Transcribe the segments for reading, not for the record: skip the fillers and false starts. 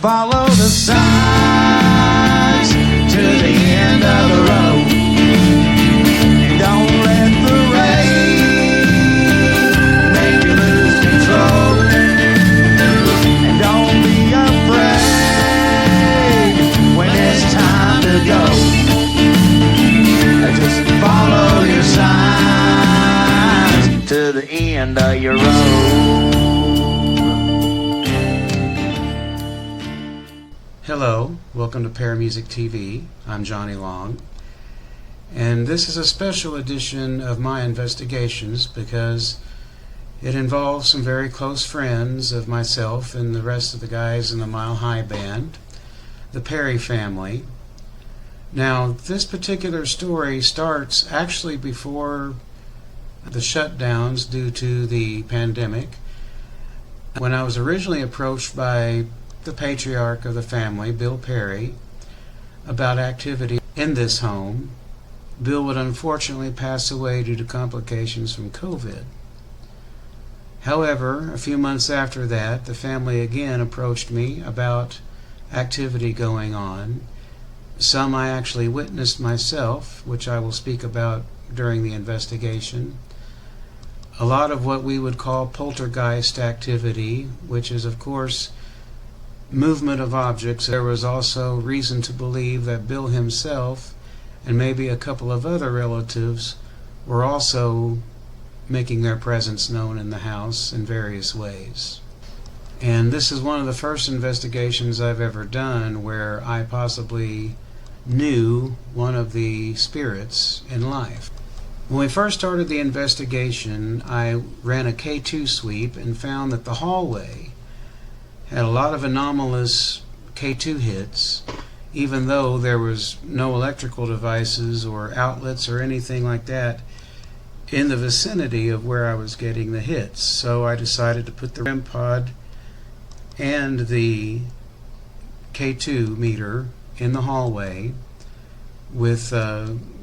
Follow the signs to the end of the road. Don't let the rain make you lose control. And don't be afraid when it's time to go. Just follow your signs to the end of your road. Hello, welcome to Paramusic TV. I'm Johnny Long, and this is a special edition of my investigations because it involves some very close friends of myself and the rest of the guys in the Mile High Band, the Perry family. Now, this particular story starts actually before the shutdowns due to the pandemic, when I was originally approached by the patriarch of the family, Bill Perry, about activity in this home. Bill would unfortunately pass away due to complications from COVID. However, a few months after that, the family again approached me about activity going on. Some I actually witnessed myself, which I will speak about during the investigation. A lot of what we would call poltergeist activity, which is of course movement of objects. There was also reason to believe that Bill himself and maybe a couple of other relatives were also making their presence known in the house in various ways. And this is one of the first investigations I've ever done where I possibly knew one of the spirits in life. When we first started the investigation, I ran a K2 sweep and found that the hallway had a lot of anomalous K2 hits, even though there was no electrical devices or outlets or anything like that in the vicinity of where I was getting the hits. So I decided to put the REM pod and the K2 meter in the hallway with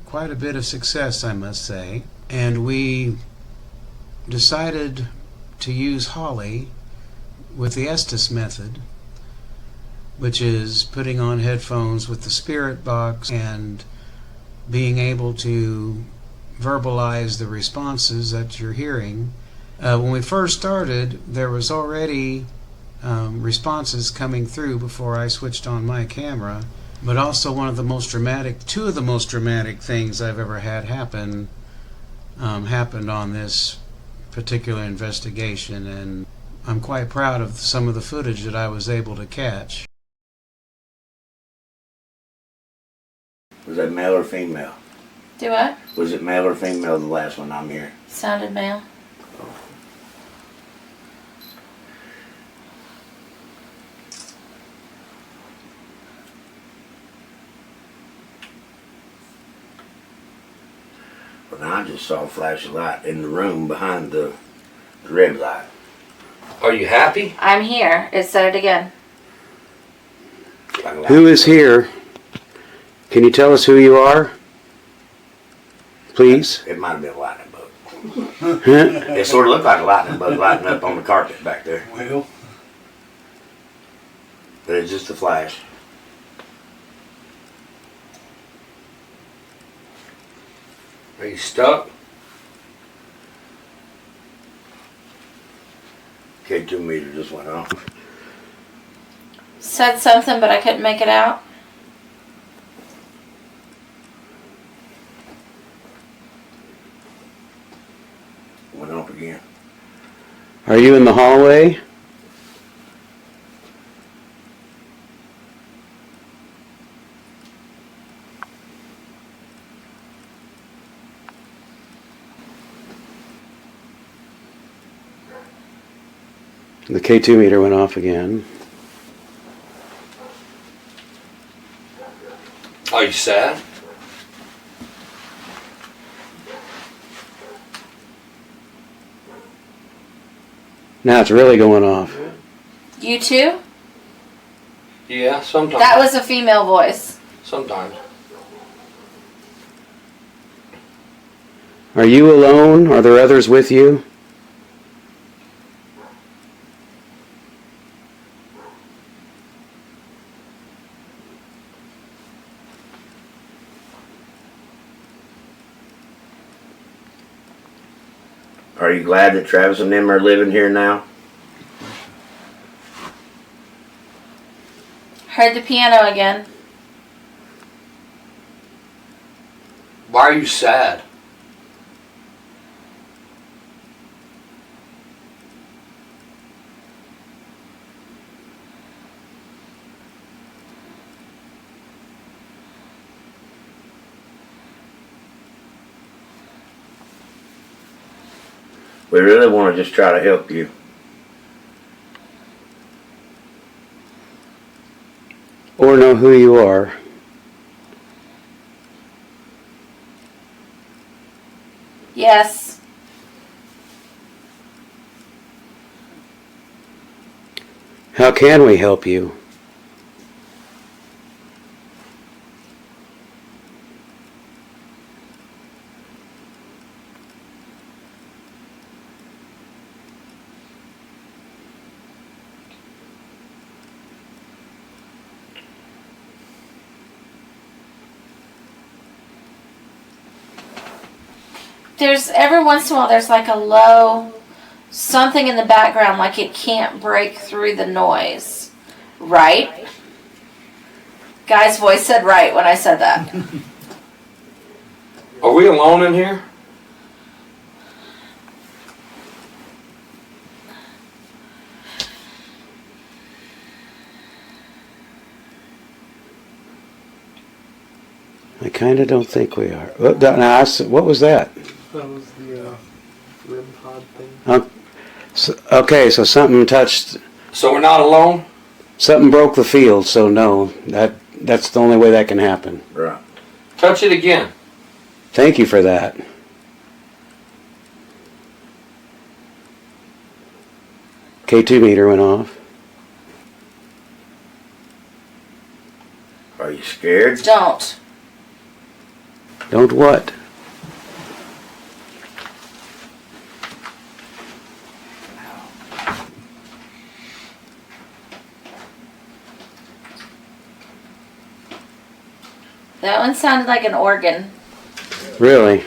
quite a bit of success, I must say. And we decided to use Holly with the Estes method, which is putting on headphones with the spirit box and being able to verbalize the responses that you're hearing. When we first started, there was already responses coming through before I switched on my camera, but also two of the most dramatic things I've ever had happen happened on this particular investigation, and I'm quite proud of some of the footage that I was able to catch. Was that male or female? Do what? Was it male or female, the last one I'm here? Sounded male. Oh. Well, now I just saw a flash of light in the room behind the red light. Are you happy? I'm here. It said it again. Who is here? Can you tell us who you are? Please? It might have been a lightning bug. It sort of looked like a lightning bug lighting up on the carpet back there. Well, But it's just a flash. are you stuck? K2 meter just went off. Said something, but I couldn't make it out. Went off again. Are you in the hallway? The K2 meter went off again. Are you sad? Now it's really going off. You too? Yeah, sometimes. That was a female voice. Sometimes. Are you alone? Are there others with you? Are you glad that Travis and them are living here now? Heard the piano again. Why are you sad? We really want to just try to help you. Or know who you are. Yes. How can we help you? There's every once in a while there's like a low something in the background, like it can't break through the noise. Right? Guy's voice said right when I said that. Are we alone in here? I kind of don't think we are. What was that? That was the RIM pod thing. Okay, so something touched, So we're not alone? something broke the field, so no, that's the only way that can happen. Right. Touch it again. Thank you for that. K2 meter went off. Are you scared? Don't. Don't what? That one sounded like an organ. Really?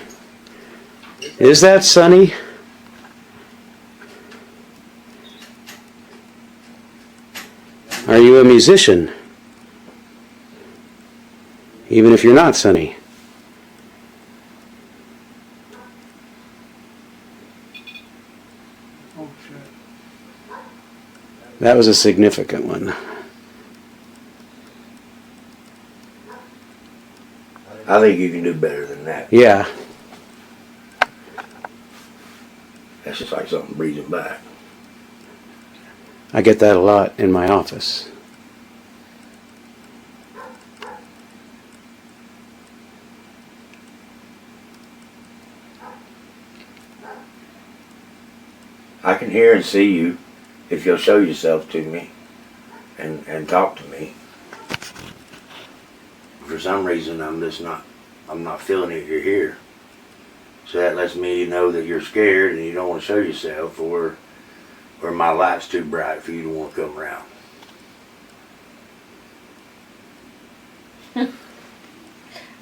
Is that Sonny? Are you a musician? Even if you're not Sonny? Oh shit. That was a significant one. I think you can do better than that. Yeah. That's just like something breathing back. I get that a lot in my office. I can hear and see you if you'll show yourself to me and talk to me. For some reason, I'm not feeling it. You're here, so that lets me know that you're scared and you don't want to show yourself, or my light's too bright for you to want to come around.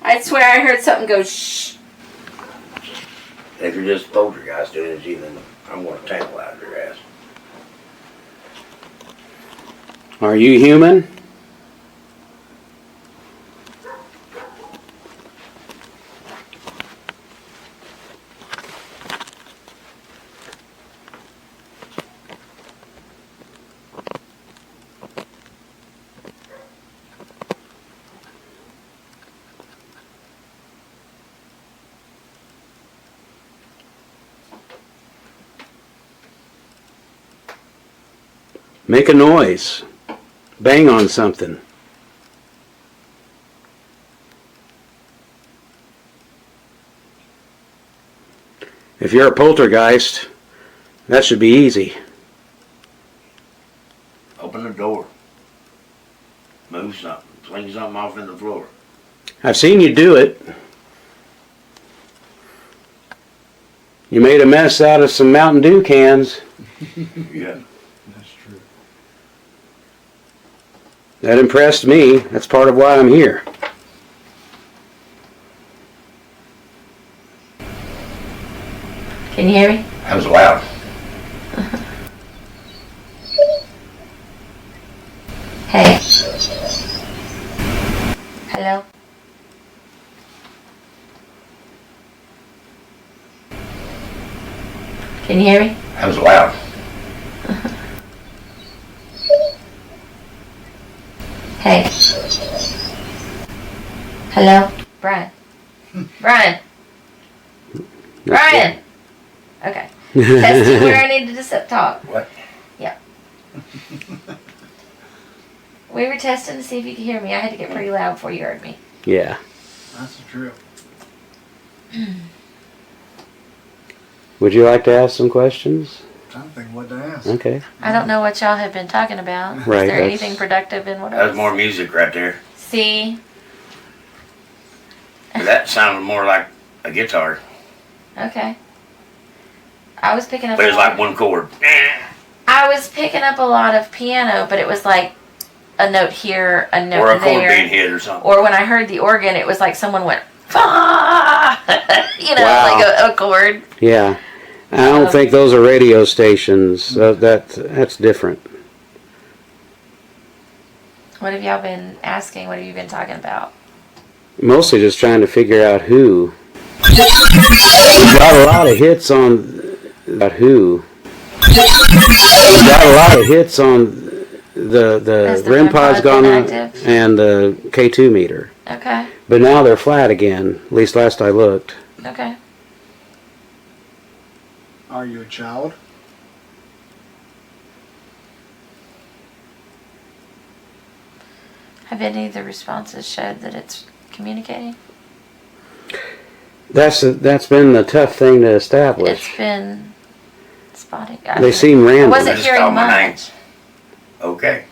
I swear I heard something go shh. If you're just poltergeist doing it, then I'm going to tantalize your ass. Are you human? Make a noise. Bang on something. If you're a poltergeist, that should be easy. Open the door. Move something. Fling something off in the floor. I've seen you do it. You made a mess out of some Mountain Dew cans. Yeah. That's true. That impressed me. That's part of why I'm here. Can you hear me? That was a Hey. Hello? Can you hear me? That was loud. Hey. Hello? Brian. Brian. Brian! Okay. Testing where I needed to talk. What? Yeah. We were testing to see if you could hear me. I had to get pretty loud before you heard me. Yeah. That's true. Would you like to ask some questions? I'm trying to think what to ask. Okay. I don't know what y'all have been talking about. Right, Is there that's- anything productive in what I That was was more music right there. See? That sounded more like a guitar, Okay. I was picking up but it a was lot like one chord. I was picking up a lot of piano, but it was like a note here, a note Or a chord there. being hit or something. Or when I heard the organ, it was like someone went, "Ah!" You know, Wow. like a chord. Yeah. I don't think those are radio stations. That's different. What have y'all been asking? What have you been talking about? Mostly just trying to figure out who. We got a lot of hits on about who. We got a lot of hits on the Has the REM REM pod's pod gone been up active? and the K2 meter. Okay. But now they're flat again, at least last I looked. Okay. Are you a child? Have any of the responses showed that it's communicating? That's been the tough thing to establish. It's been spotting. They seem I random. wasn't Just call hearing my name. much. Okay.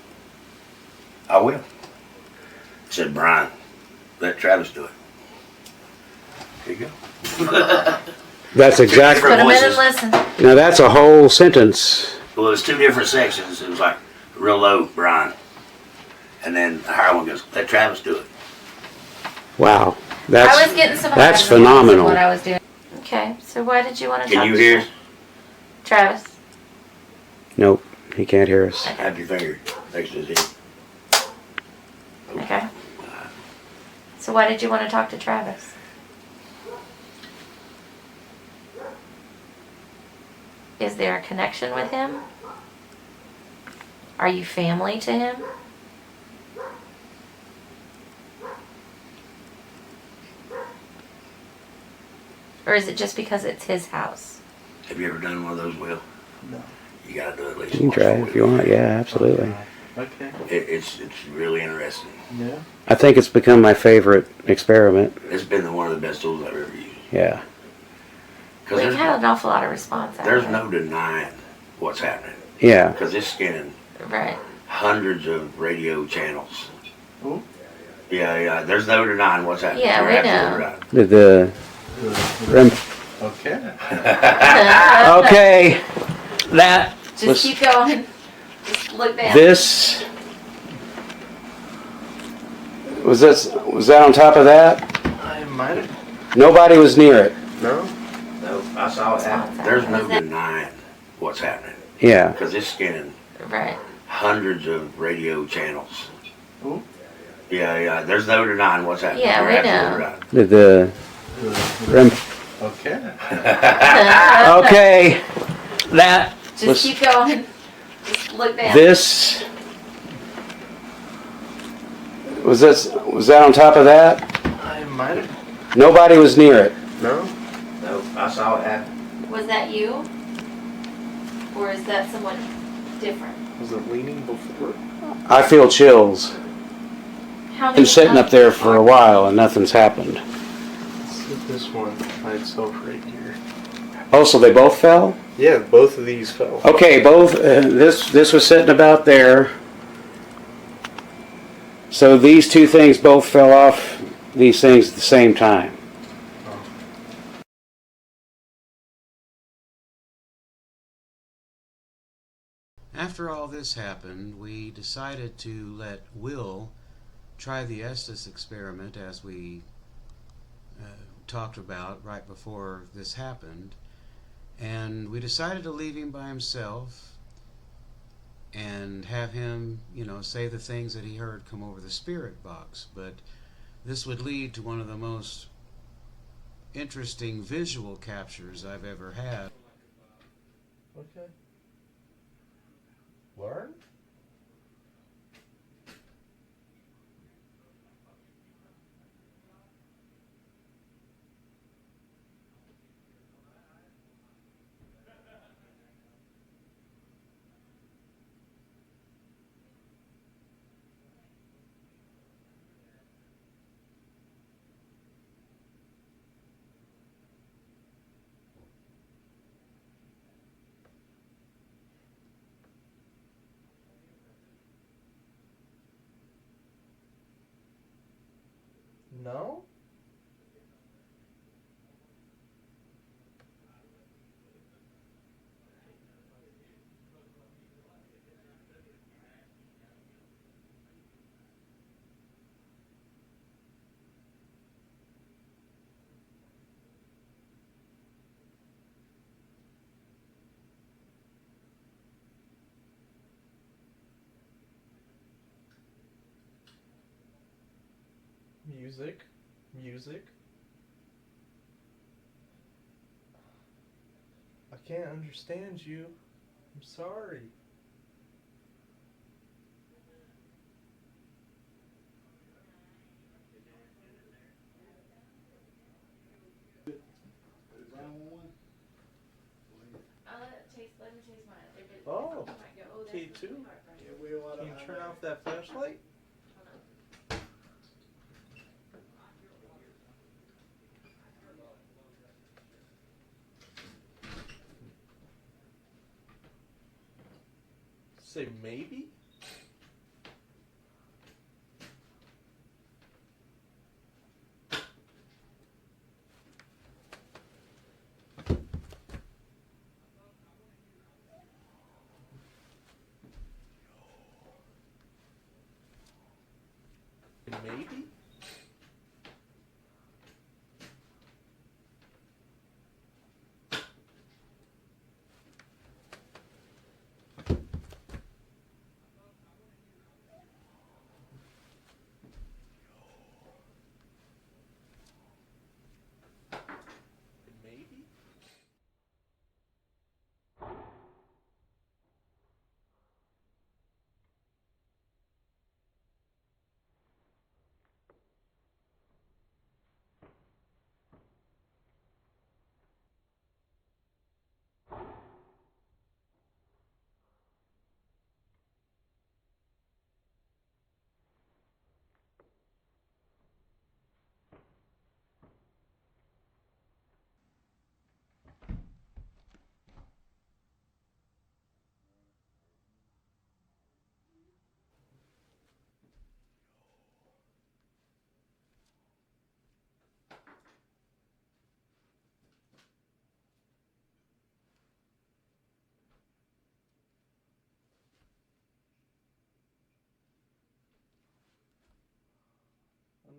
I will. Said Brian. Let Travis do it. Here you go. That's exactly. Put them in and voices. listen. Now that's a whole sentence. Well, there's two different sections. It was like real low, Brian. And then the higher one goes, let Travis do it. Wow. I was getting some that's highs and lows of phenomenal. what I was doing. Okay, so why did you want to talk Can you to hear? Travis? Nope, he can't hear us. Have your finger next to his head. Okay. So why did you want to talk to Travis? Is there a connection with him? Are you family to him? Or is it just because it's his house? Have you ever done one of those, Will? No. You gotta do it at least You can once try before if you want. Yeah, absolutely. Okay. It's really interesting. Yeah. I think it's become my favorite experiment. It's been one of the best tools I've ever used. Yeah. Because We've had an awful lot of response out there's of it. no denying what's happening. Yeah. Because it's scanning Right. hundreds of radio channels. Ooh. Yeah. There's no denying what's happening. Yeah, You're we absolutely know. right. The REM. Okay. Okay. That Just was keep going. Just look down. this. Was that on top of that? I might have. Nobody was near it. No. No, I saw it happen. There's no denying what's happening. Yeah. Because it's scanning Right. hundreds of radio channels. Ooh. Yeah. There's no denying what's happening. Yeah, You're we absolutely know. The REM. Okay. right. Okay. That Just was keep going. Just look down. this. Was that on top of that? I might have. Nobody was near it. No. No, I saw it happen. Was that you? Or is that someone different? Was it leaning before? I feel chills. How many Been sitting up times- there for a while and nothing's happened. Let's see this one by itself right here. Oh, so they both fell? Yeah, both of these fell. Okay, both. This was sitting about there. So these two things both fell off these things at the same time. After all this happened, we decided to let Will try the Estes experiment as we talked about right before this happened. And we decided to leave him by himself and have him, say the things that he heard come over the spirit box. But this would lead to one of the most interesting visual captures I've ever had. Okay. Learn? No? Music. Music. I can't understand you. I'm sorry. Let me taste mine. Oh, might go, oh, T2? Can you turn off that flashlight? Say maybe? Maybe? Maybe?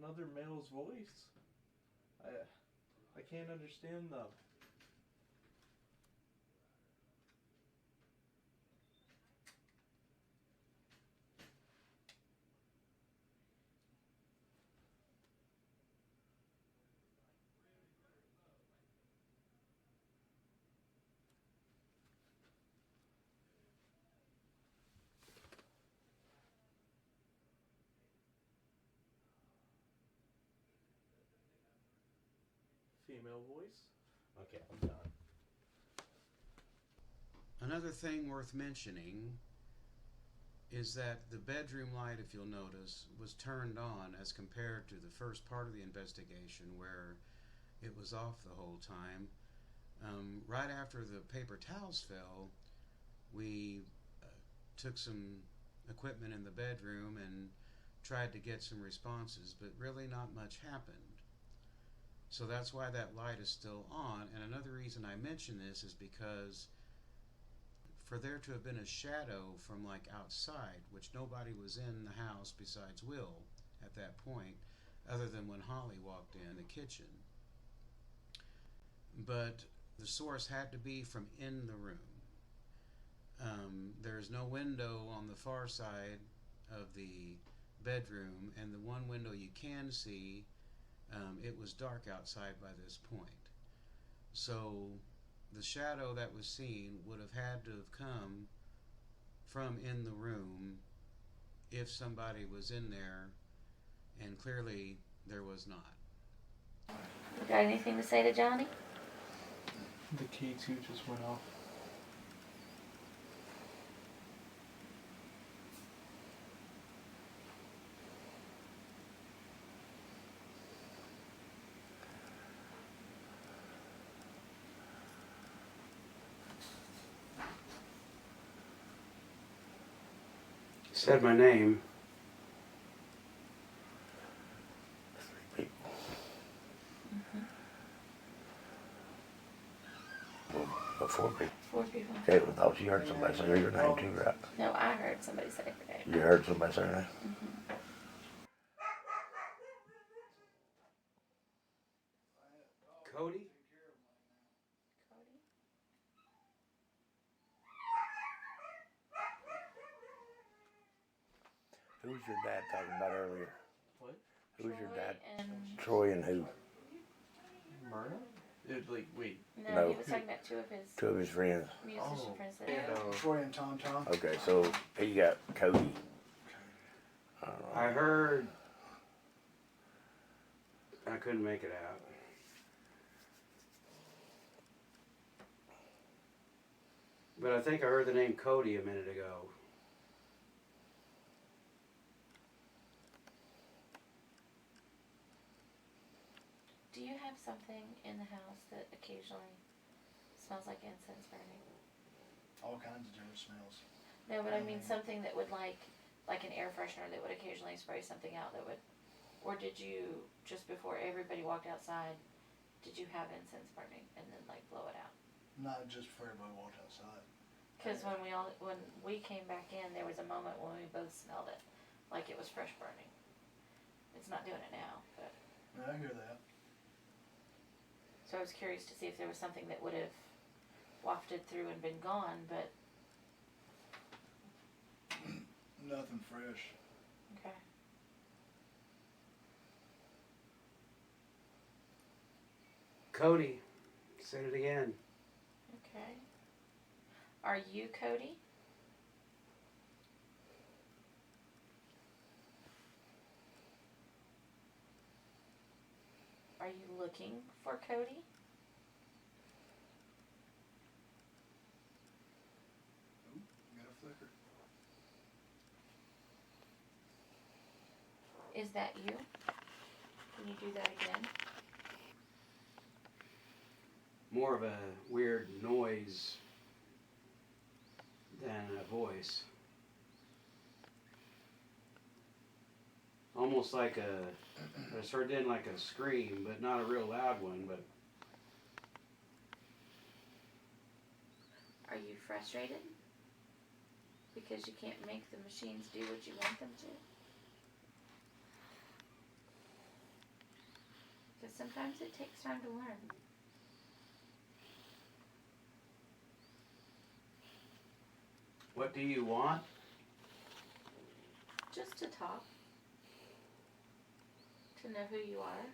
Another male's voice? I can't understand though. Female voice? Okay, I'm done. Another thing worth mentioning is that the bedroom light, if you'll notice, was turned on as compared to the first part of the investigation where it was off the whole time. Right after the paper towels fell, we took some equipment in the bedroom and tried to get some responses, but really not much happened. So that's why that light is still on. And another reason I mention this is because for there to have been a shadow from like outside, which nobody was in the house besides Will at that point, other than when Holly walked in the kitchen. But the source had to be from in the room. There's no window on the far side of the bedroom, and the one window you can see, it was dark outside by this point. So the shadow that was seen would have had to have come from in the room if somebody was in there, and clearly there was not. You got anything to say to Johnny? The key too just went off. He said my name. 3 people. Well, 4 people. 4 people. Okay, well, thought you heard somebody say your name too, right? No, I heard somebody say her name. You heard somebody say her name? Cody? Cody? Who was your dad talking about earlier? What? Who was your Troy dad? and Troy and who? Myrna? Wait. no, he No. was talking about 2 of his 2 of his friends. musician Oh, friends that and Troy and Tom Tom. Okay, so he got Cody. I heard. I couldn't make it out. But I think I heard the name Cody a minute ago. Do you have something in the house that occasionally smells like incense burning? All kinds of different smells. No, but I mean something that would like an air freshener that would occasionally spray something out that would, or did you, just before everybody walked outside, did you have incense burning and then like blow it out? Not just before everybody walked outside. Because when we came back in, there was a moment when we both smelled it, like it was fresh burning. It's not doing it now, but. Yeah, I hear that. So I was curious to see if there was something that would have wafted through and been gone, but Nothing fresh. okay. Cody. Said it again. Okay. Are you Cody? Are you looking for Cody? Oop, got a flicker. Is that you? Can you do that again? More of a weird noise than a voice. Almost like I sort of did like a scream, but not a real loud one, but Are you frustrated? Because you can't make the machines do what you want them to? Because sometimes it takes time to learn. what do you want? Just to talk. To know who you are.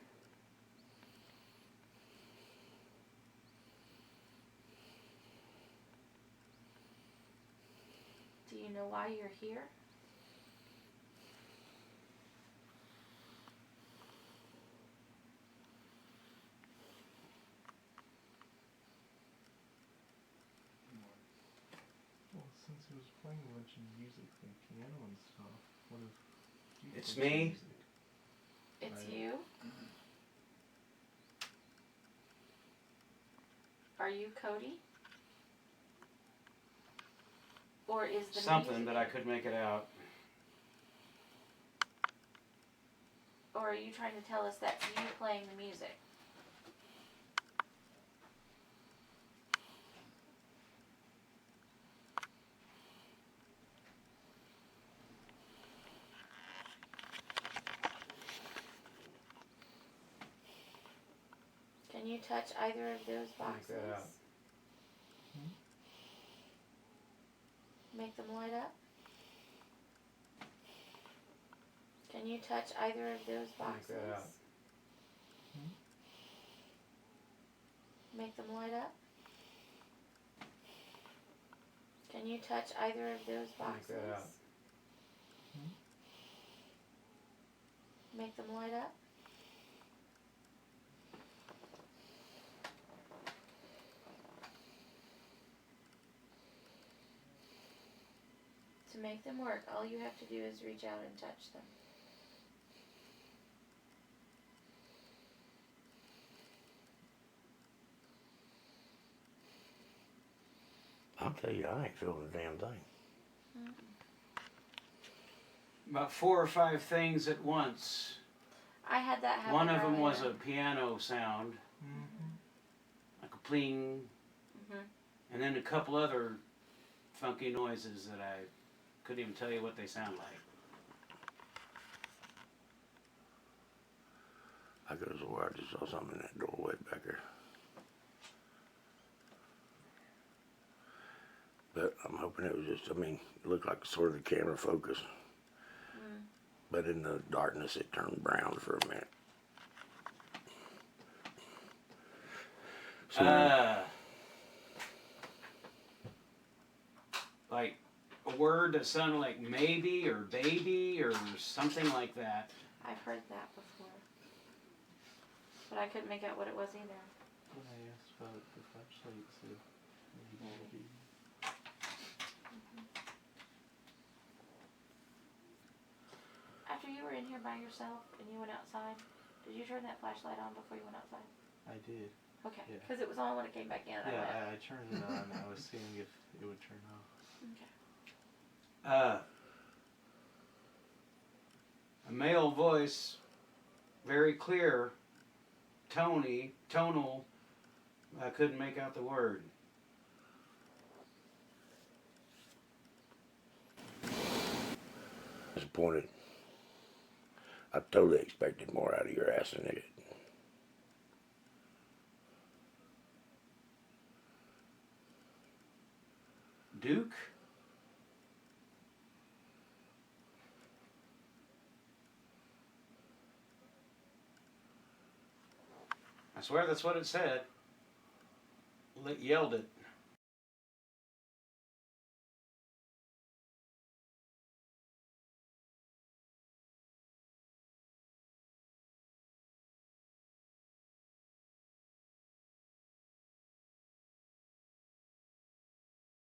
Do you know why you're here? Well, since he was playing a bunch of music, like piano and stuff, what if you It's played some me. music? It's Right. you? Are you Cody? Or is the Something, music, but I couldn't make it out. or are you trying to tell us that's you playing the music? Can you touch either of those Check that out. boxes? Make them light up. Can you touch either of those boxes? Make them light up. Can you touch either of those boxes? Make them light up. To make them work, all you have to do is reach out and touch them. I'll tell you, I ain't feeling a damn thing. About 4 or 5 things at once. I had that happen. One of them was earlier. a piano sound, like a pling, and then a couple other funky noises that I couldn't even tell you what they sound like. I could have swore I just saw something in that doorway back there. But I'm hoping it was just, I mean, it looked like sort of the camera focus. But in the darkness it turned brown for a minute. So, Like a word that sounded like maybe or baby or something like that. I've heard that before. But I couldn't make out what it was either. When I asked about the flashlight, so maybe. After you were in here by yourself and you went outside, did you turn that flashlight on before you went outside? I did. Okay, Yeah. because it was on when it came back in. And Yeah, I turned it on. I was seeing if it would turn off. Okay. A male voice, very clear, tonal. I couldn't make out the word. disappointed. I totally expected more out of your ass than it. Duke? I swear that's what it said. Yelled it.